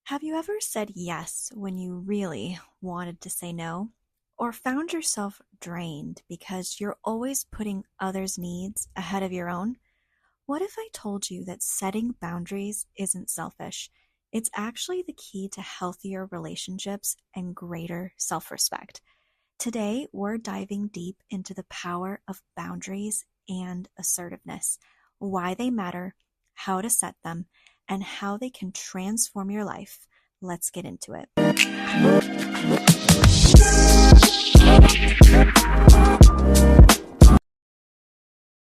Have you ever said yes when you really wanted to say no? Or found yourself drained because you're always putting others' needs ahead of your own? What if I told you that setting boundaries isn't selfish? It's actually the key to healthier relationships and greater self respect. Today, we're diving deep into the power of boundaries and assertiveness, why they matter, how to set them, and how they can transform your life. Let's get into it.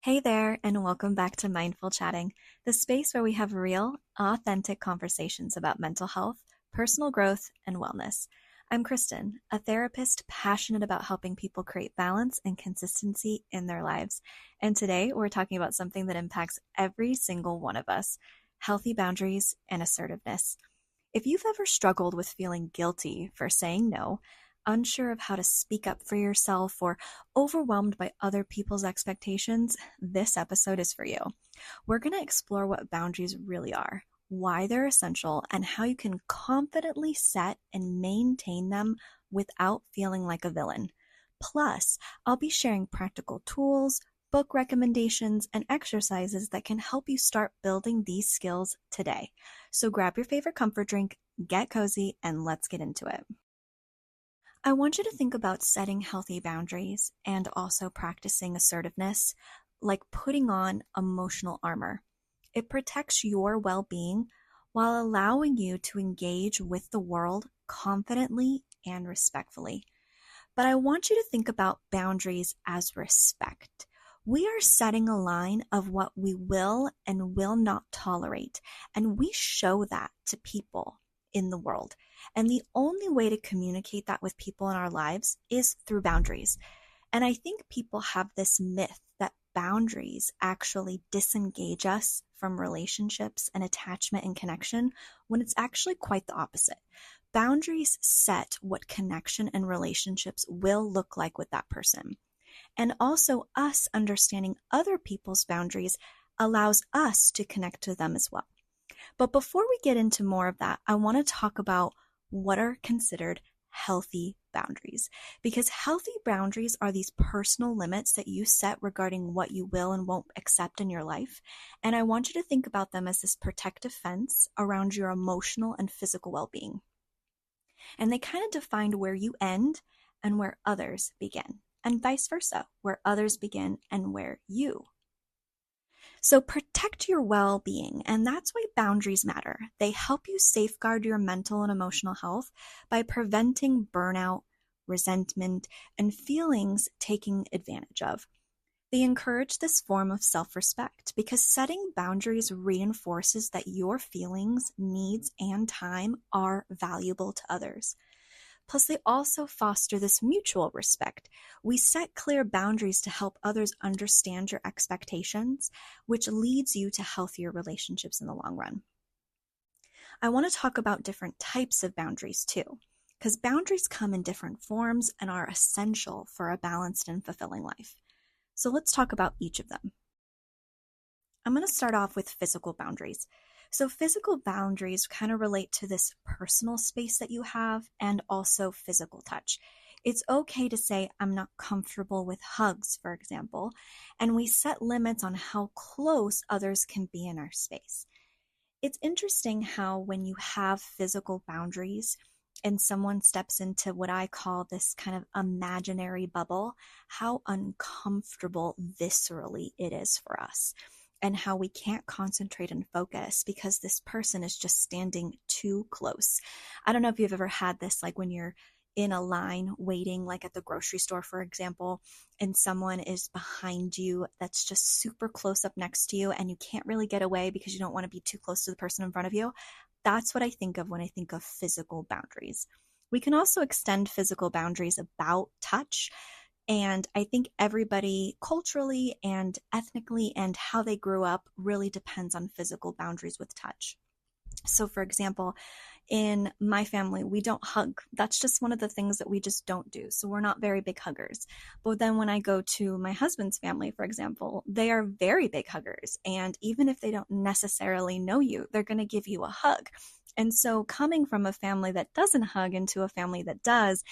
Hey there, and welcome back to Mindful Chatting, the space where we have real, authentic conversations about mental health, personal growth, and wellness. I'm Kristen, a therapist passionate about helping people create balance and consistency in their lives. And today we're talking about something that impacts every single one of us: healthy boundaries and assertiveness. If you've ever struggled with feeling guilty for saying no, unsure of how to speak up for yourself, or overwhelmed by other people's expectations, this episode is for you. We're going to explore what boundaries really are, why they're essential, and how you can confidently set and maintain them without feeling like a villain. Plus, I'll be sharing practical tools, book recommendations, and exercises that can help you start building these skills today. So grab your favorite comfort drink, get cozy, and let's get into it. I want you to think about setting healthy boundaries and also practicing assertiveness like putting on emotional armor. It protects your well-being while allowing you to engage with the world confidently and respectfully. But I want you to think about boundaries as respect. We are setting a line of what we will and will not tolerate, and we show that to people in the world. And the only way to communicate that with people in our lives is through boundaries. And I think people have this myth that boundaries actually disengage us from relationships and attachment and connection, when it's actually quite the opposite. Boundaries set what connection and relationships will look like with that person. And also, us understanding other people's boundaries allows us to connect to them as well. But before we get into more of that, I want to talk about what are considered healthy boundaries. Because healthy boundaries are these personal limits that you set regarding what you will and won't accept in your life. And I want you to think about them as this protective fence around your emotional and physical well-being. And they kind of defined where you end and where others begin, and vice versa, where others begin and where you. So protect your well-being, and that's why boundaries matter. They help you safeguard your mental and emotional health by preventing burnout, resentment, and feelings taken advantage of. They encourage this form of self-respect because setting boundaries reinforces that your feelings, needs, and time are valuable to others. Plus, they also foster this mutual respect. We set clear boundaries to help others understand your expectations, which leads you to healthier relationships in the long run. I want to talk about different types of boundaries too, because boundaries come in different forms and are essential for a balanced and fulfilling life. So let's talk about each of them. I'm going to start off with physical boundaries. So physical boundaries kind of relate to this personal space that you have and also physical touch. It's okay to say, I'm not comfortable with hugs, for example, and we set limits on how close others can be in our space. It's interesting how when you have physical boundaries and someone steps into what I call this kind of imaginary bubble, how uncomfortable viscerally it is for us, and how we can't concentrate and focus because this person is just standing too close. I don't know if you've ever had this, like when you're in a line waiting, like at the grocery store, for example, and someone is behind you that's just super close up next to you and you can't really get away because you don't want to be too close to the person in front of you. That's what I think of when I think of physical boundaries. We can also extend physical boundaries about touch. And I think everybody culturally and ethnically and how they grew up really depends on physical boundaries with touch. So, for example, in my family, we don't hug. That's just one of the things that we just don't do. So we're not very big huggers. But then when I go to my husband's family, for example, they are very big huggers. And even if they don't necessarily know you, they're going to give you a hug. And so coming from a family that doesn't hug into a family that does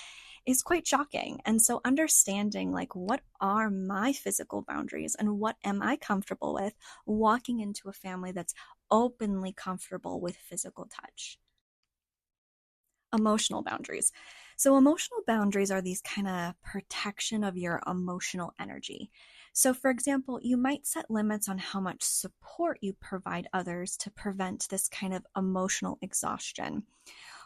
is quite shocking. And so understanding like what are my physical boundaries and what am I comfortable with walking into a family that's openly comfortable with physical touch. Emotional boundaries. So, emotional boundaries are these kind of protection of your emotional energy. So, for example, you might set limits on how much support you provide others to prevent this kind of emotional exhaustion.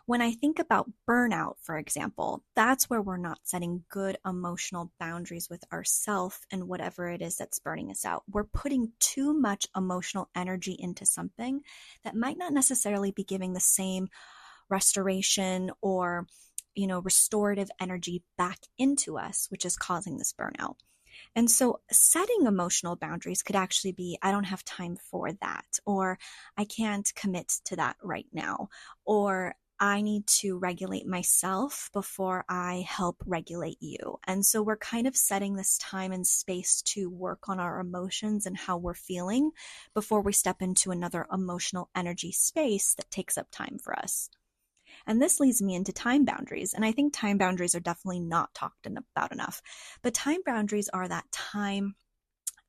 When I think about burnout, for example, that's where we're not setting good emotional boundaries with ourselves and whatever it is that's burning us out. We're putting too much emotional energy into something that might not necessarily be giving the same restoration or restorative energy back into us, which is causing this burnout. And so setting emotional boundaries could actually be, I don't have time for that, or I can't commit to that right now, or I need to regulate myself before I help regulate you. And so we're kind of setting this time and space to work on our emotions and how we're feeling before we step into another emotional energy space that takes up time for us. And this leads me into time boundaries. And I think time boundaries are definitely not talked about enough. But time boundaries are that time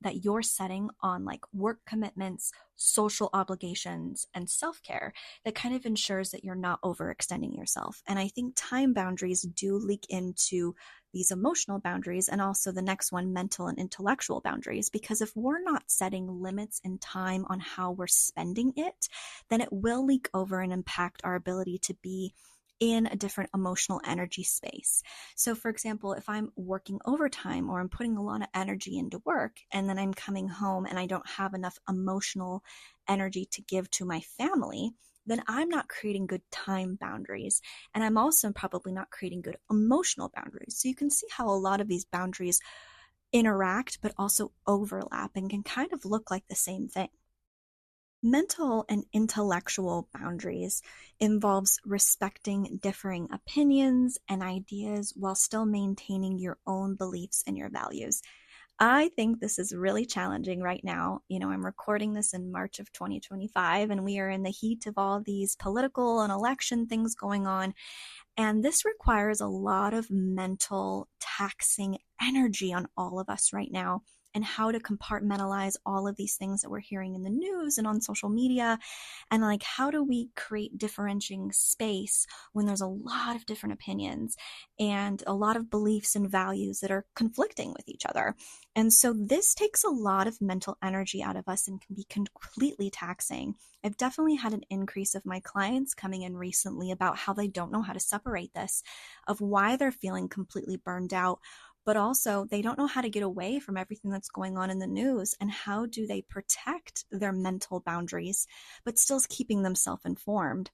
that you're setting on like work commitments, social obligations, and self care that kind of ensures that you're not overextending yourself. And I think time boundaries do leak into these emotional boundaries and also the next one, mental and intellectual boundaries. Because if we're not setting limits in time on how we're spending it, then it will leak over and impact our ability to be in a different emotional energy space. So, for example, if I'm working overtime or I'm putting a lot of energy into work and then I'm coming home and I don't have enough emotional energy to give to my family, then I'm not creating good time boundaries. And I'm also probably not creating good emotional boundaries. So, you can see how a lot of these boundaries interact, but also overlap and can kind of look like the same thing. Mental and intellectual boundaries involves respecting differing opinions and ideas while still maintaining your own beliefs and your values. I think this is really challenging right now. I'm recording this in March of 2025, and we are in the heat of all these political and election things going on. And this requires a lot of mental taxing energy on all of us right now, and how to compartmentalize all of these things that we're hearing in the news and on social media. And like, how do we create differentiating space when there's a lot of different opinions and a lot of beliefs and values that are conflicting with each other? And so this takes a lot of mental energy out of us and can be completely taxing. I've definitely had an increase of my clients coming in recently about how they don't know how to separate this, of why they're feeling completely burned out, but also they don't know how to get away from everything that's going on in the news, and how do they protect their mental boundaries but still keeping themselves informed.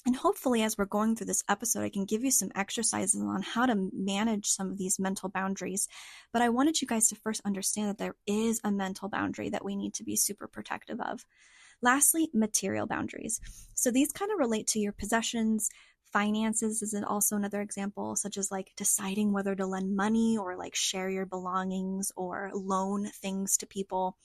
And hopefully, as we're going through this episode, I can give you some exercises on how to manage some of these mental boundaries. But I wanted you guys to first understand that there is a mental boundary that we need to be super protective of. Lastly, material boundaries. So these kind of relate to your possessions. Finances is also another example, such as like deciding whether to lend money or like share your belongings or loan things to people.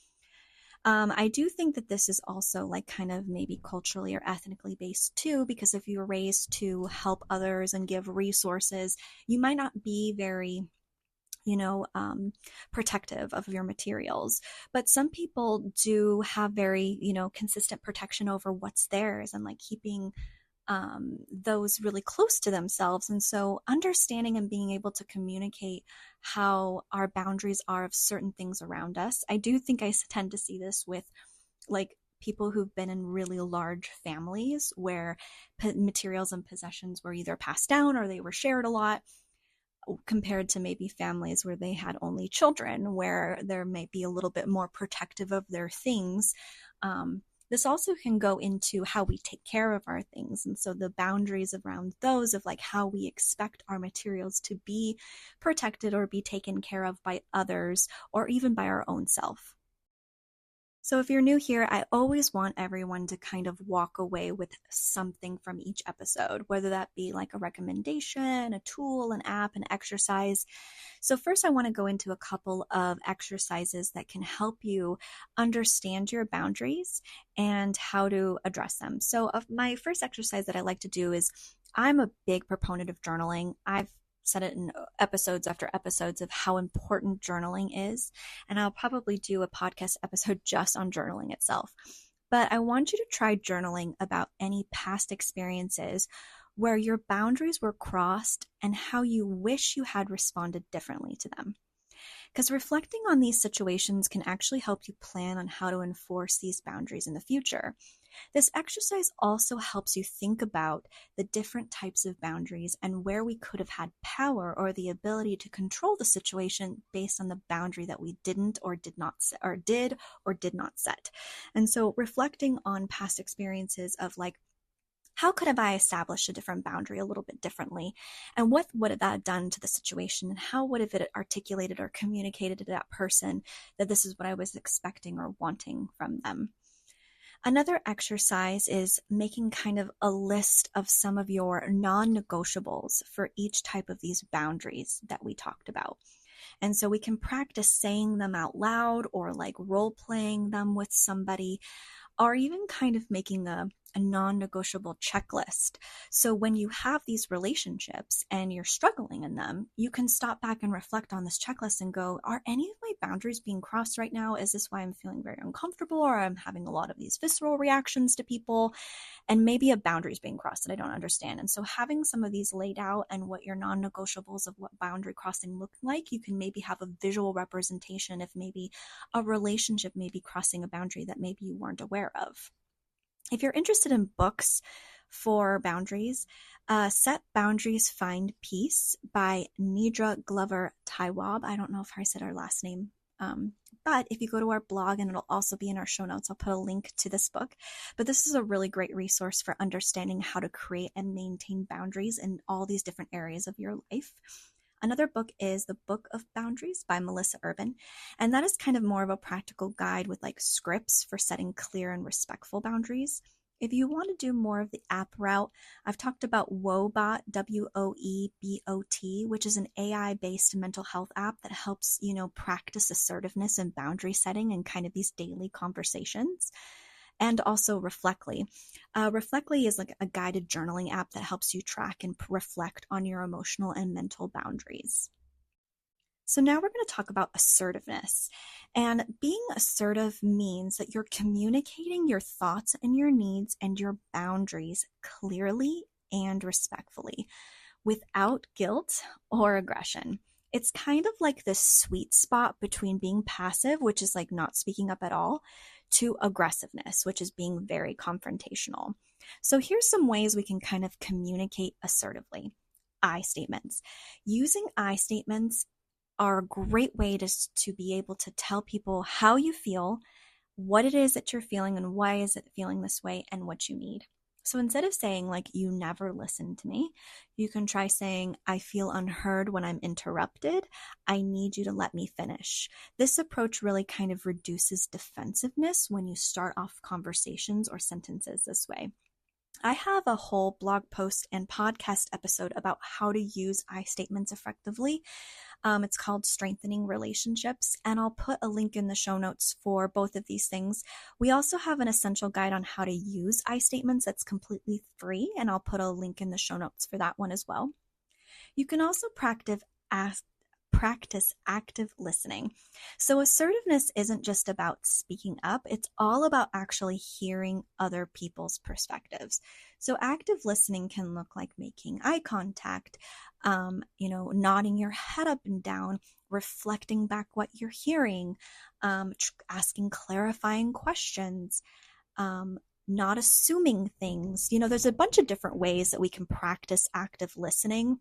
I do think that this is also like kind of maybe culturally or ethnically based too, because if you're raised to help others and give resources, you might not be very you know, um, protective of your materials. But some people do have very, consistent protection over what's theirs and like keeping those really close to themselves. And so understanding and being able to communicate how our boundaries are of certain things around us. I do think I tend to see this with like people who've been in really large families where materials and possessions were either passed down or they were shared a lot, compared to maybe families where they had only children, where there may be a little bit more protective of their things. This also can go into how we take care of our things. And so the boundaries around those of like how we expect our materials to be protected or be taken care of by others or even by our own self. So if you're new here, I always want everyone to kind of walk away with something from each episode, whether that be like a recommendation, a tool, an app, an exercise. So first, I want to go into a couple of exercises that can help you understand your boundaries and how to address them. So my first exercise that I like to do is I'm a big proponent of journaling. I've said it in episodes after episodes of how important journaling is. And I'll probably do a podcast episode just on journaling itself. But I want you to try journaling about any past experiences where your boundaries were crossed and how you wish you had responded differently to them. Because reflecting on these situations can actually help you plan on how to enforce these boundaries in the future. This exercise also helps you think about the different types of boundaries and where we could have had power or the ability to control the situation based on the boundary that we didn't or did not set, or did or did not set. And so reflecting on past experiences of like, how could have I established a different boundary a little bit differently? And what would have that done to the situation? And how would have it articulated or communicated to that person that this is what I was expecting or wanting from them? Another exercise is making kind of a list of some of your non-negotiables for each type of these boundaries that we talked about. And so we can practice saying them out loud or like role playing them with somebody, or even kind of making a non-negotiable checklist. So when you have these relationships and you're struggling in them, you can stop back and reflect on this checklist and go, are any of my boundaries being crossed right now? Is this why I'm feeling very uncomfortable, or I'm having a lot of these visceral reactions to people? And maybe a boundary is being crossed that I don't understand. And so having some of these laid out and what your non-negotiables of what boundary crossing look like, you can maybe have a visual representation if maybe a relationship may be crossing a boundary that maybe you weren't aware of. If you're interested in books for boundaries, Set Boundaries, Find Peace by Nidra Glover Taiwab. I don't know if I said her last name, but if you go to our blog, and it'll also be in our show notes, I'll put a link to this book. But this is a really great resource for understanding how to create and maintain boundaries in all these different areas of your life. Another book is The Book of Boundaries by Melissa Urban, and that is kind of more of a practical guide with like scripts for setting clear and respectful boundaries. If you want to do more of the app route, I've talked about Woebot, Woebot, which is an AI-based mental health app that helps, practice assertiveness and boundary setting and kind of these daily conversations. And also Reflectly. Reflectly is like a guided journaling app that helps you track and reflect on your emotional and mental boundaries. So now we're going to talk about assertiveness. And being assertive means that you're communicating your thoughts and your needs and your boundaries clearly and respectfully without guilt or aggression. It's kind of like this sweet spot between being passive, which is like not speaking up at all, to aggressiveness, which is being very confrontational. So here's some ways we can kind of communicate assertively. I statements. Using I statements are a great way to be able to tell people how you feel, what it is that you're feeling and why is it feeling this way, and what you need. So instead of saying like, you never listen to me, you can try saying, I feel unheard when I'm interrupted. I need you to let me finish. This approach really kind of reduces defensiveness when you start off conversations or sentences this way. I have a whole blog post and podcast episode about how to use I statements effectively. It's called Strengthening Relationships, and I'll put a link in the show notes for both of these things. We also have an essential guide on how to use I statements that's completely free, and I'll put a link in the show notes for that one as well. You can also practice active listening. So assertiveness isn't just about speaking up, it's all about actually hearing other people's perspectives. So active listening can look like making eye contact, nodding your head up and down, reflecting back what you're hearing, asking clarifying questions, not assuming things. There's a bunch of different ways that we can practice active listening,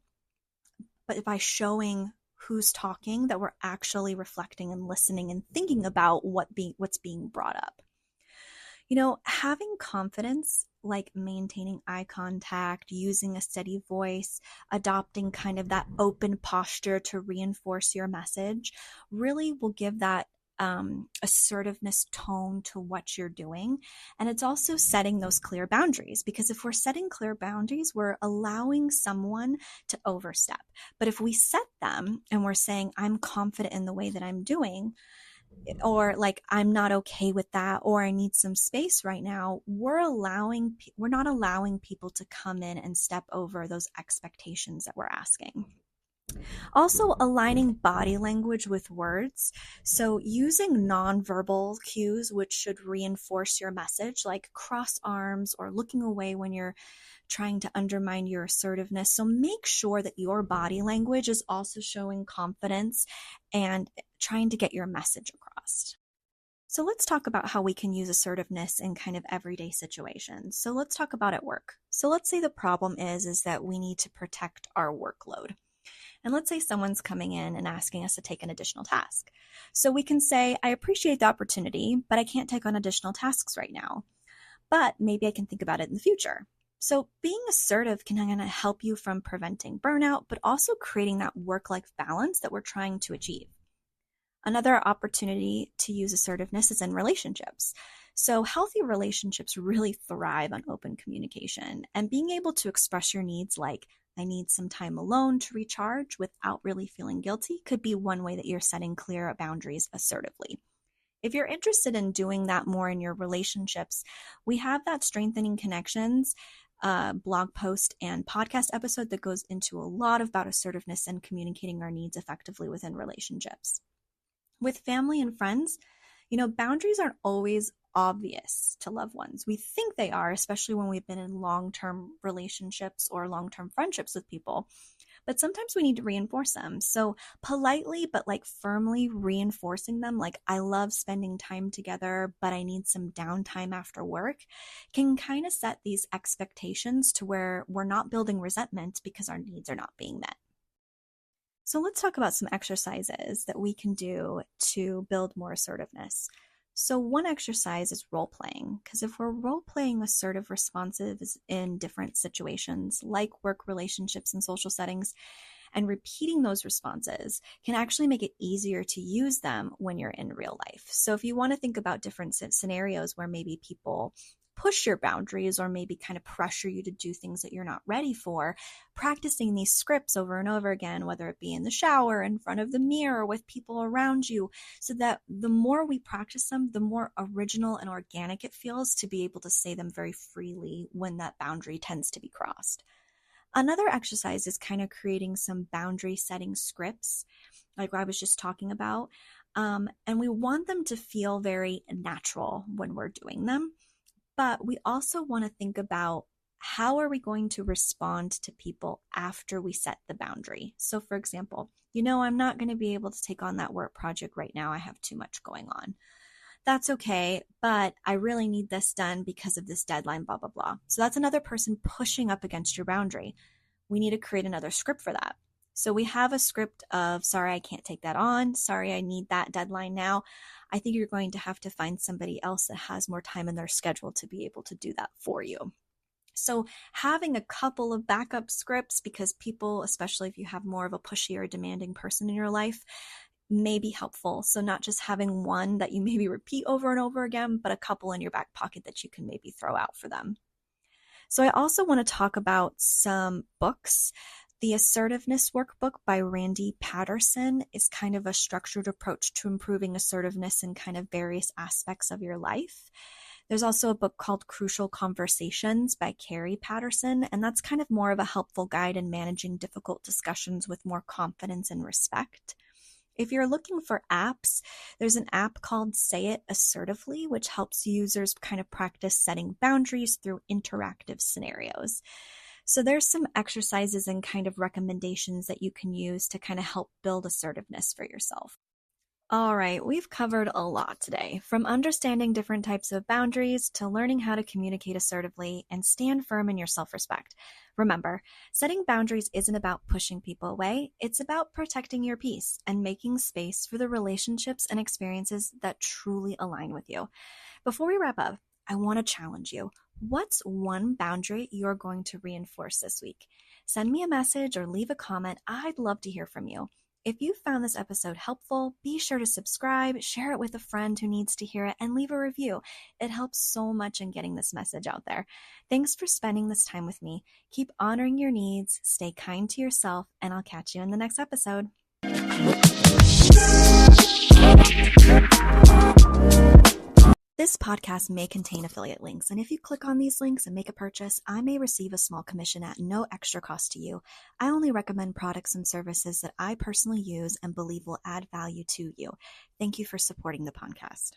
but by showing who's talking, that we're actually reflecting and listening and thinking about what's being brought up. Having confidence, like maintaining eye contact, using a steady voice, adopting kind of that open posture to reinforce your message, really will give that assertiveness tone to what you're doing. And it's also setting those clear boundaries, because if we're setting clear boundaries, we're allowing someone to overstep. But if we set them and we're saying, I'm confident in the way that I'm doing, or like, I'm not okay with that, or I need some space right now, we're not allowing people to come in and step over those expectations that we're asking. Also, aligning body language with words. So, using nonverbal cues, which should reinforce your message, like cross arms or looking away when you're trying to undermine your assertiveness. So, make sure that your body language is also showing confidence and trying to get your message across. So let's talk about how we can use assertiveness in kind of everyday situations. So let's talk about at work. So let's say the problem is that we need to protect our workload. And let's say someone's coming in and asking us to take an additional task. So we can say, I appreciate the opportunity, but I can't take on additional tasks right now. But maybe I can think about it in the future. So being assertive can kind of help you from preventing burnout, but also creating that work-life balance that we're trying to achieve. Another opportunity to use assertiveness is in relationships. So healthy relationships really thrive on open communication, and being able to express your needs, like I need some time alone to recharge, without really feeling guilty, could be one way that you're setting clear boundaries assertively. If you're interested in doing that more in your relationships, we have that Strengthening Connections blog post and podcast episode that goes into a lot about assertiveness and communicating our needs effectively within relationships. With family and friends, boundaries aren't always obvious to loved ones. We think they are, especially when we've been in long-term relationships or long-term friendships with people. But sometimes we need to reinforce them. So politely, but like firmly reinforcing them, like I love spending time together, but I need some downtime after work, can kind of set these expectations to where we're not building resentment because our needs are not being met. So let's talk about some exercises that we can do to build more assertiveness. So one exercise is role playing, because if we're role playing assertive responses in different situations like work, relationships, and social settings, and repeating those responses can actually make it easier to use them when you're in real life. So if you want to think about different scenarios where maybe people push your boundaries or maybe kind of pressure you to do things that you're not ready for, practicing these scripts over and over again, whether it be in the shower, in front of the mirror, with people around you, so that the more we practice them, the more original and organic it feels to be able to say them very freely when that boundary tends to be crossed. Another exercise is kind of creating some boundary setting scripts, like I was just talking about. And we want them to feel very natural when we're doing them. But we also want to think about, how are we going to respond to people after we set the boundary? So for example, I'm not going to be able to take on that work project right now. I have too much going on. That's okay, but I really need this done because of this deadline, blah, blah, blah. So that's another person pushing up against your boundary. We need to create another script for that. So we have a script of, sorry, I can't take that on. Sorry, I need that deadline now. I think you're going to have to find somebody else that has more time in their schedule to be able to do that for you. So having a couple of backup scripts, because people, especially if you have more of a pushy or demanding person in your life, may be helpful. So not just having one that you maybe repeat over and over again, but a couple in your back pocket that you can maybe throw out for them. So I also want to talk about some books. The Assertiveness Workbook by Randy Patterson is kind of a structured approach to improving assertiveness in kind of various aspects of your life. There's also a book called Crucial Conversations by Carrie Patterson, and that's kind of more of a helpful guide in managing difficult discussions with more confidence and respect. If you're looking for apps, there's an app called Say It Assertively, which helps users kind of practice setting boundaries through interactive scenarios. So there's some exercises and kind of recommendations that you can use to kind of help build assertiveness for yourself. All right, we've covered a lot today, from understanding different types of boundaries to learning how to communicate assertively and stand firm in your self-respect. Remember, setting boundaries isn't about pushing people away. It's about protecting your peace and making space for the relationships and experiences that truly align with you. Before we wrap up, I want to challenge you. What's one boundary you're going to reinforce this week? Send me a message or leave a comment. I'd love to hear from you. If you found this episode helpful, be sure to subscribe, share it with a friend who needs to hear it, and leave a review. It helps so much in getting this message out there. Thanks for spending this time with me. Keep honoring your needs, stay kind to yourself, and I'll catch you in the next episode. This podcast may contain affiliate links, and if you click on these links and make a purchase, I may receive a small commission at no extra cost to you. I only recommend products and services that I personally use and believe will add value to you. Thank you for supporting the podcast.